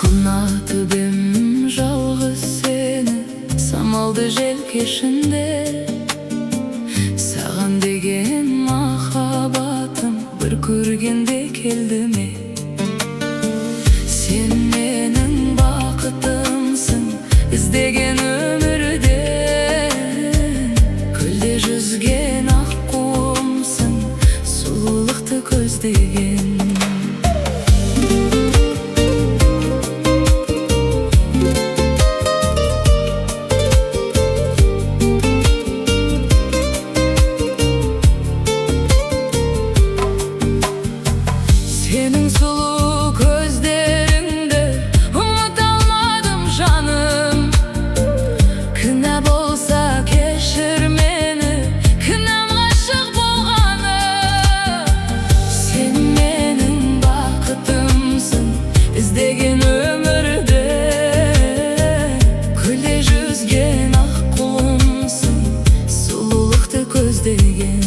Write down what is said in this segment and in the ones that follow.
Unatıdım жалғыз seni самалды желкешінде. Саған деген махаббатым бір көргенде келді ме? Сен менің бақытымсың, іздеген өмірде. Көлде жүзген аққуымсың, сұлулықты көздеген. Senin sulu gözlerinde umut almadım canım. Kına bolsa keşir meni, kınam aşık bolğanı. Sen menin bakıtımsın, izdegen ömürde. Külde yüzgen akkulumsun, sululukta көздеген.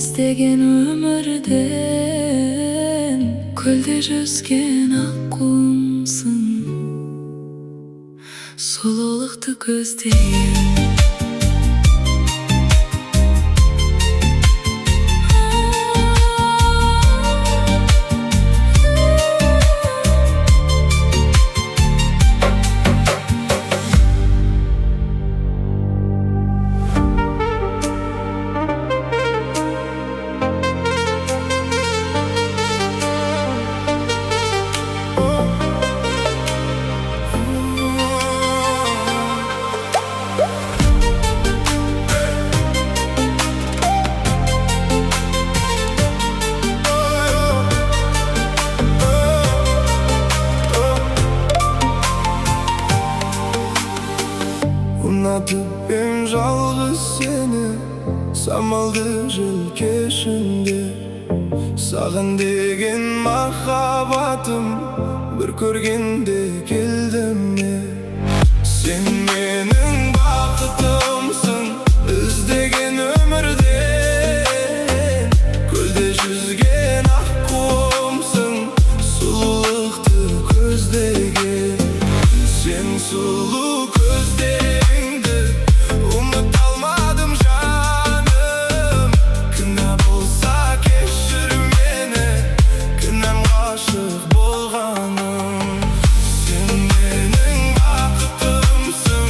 İstеген өмірден көлде жүзген аққуымсың, сұлулықты көздеген. Unatıdım жалғыз seni самалды желкешінде. Саған деген махаббатым бір көргенде келді ме? Сен менің бақытымсың, іздеген өмірде. Көлде жүзген аққуымсың, сұлулықты көздеген. Сен сұлу көздеріңді ұмыта алмадым жаным. Кінә болса кешір мені, кінәм ғашық болғаным. Сен менің бақытымсың,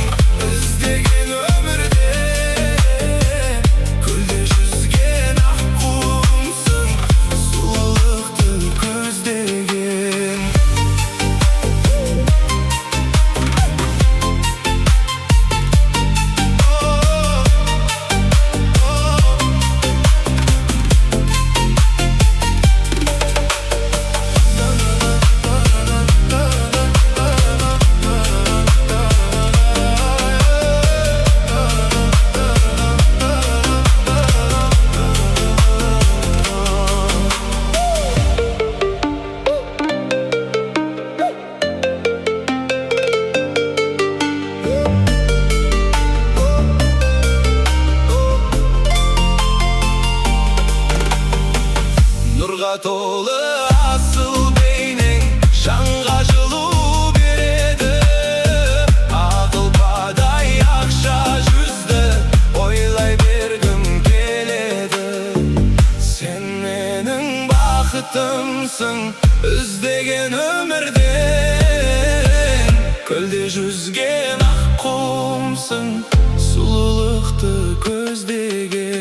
жарымсың іздеген өмірден. Көлде жүзген аққуымсың, сұлулықты көздеген.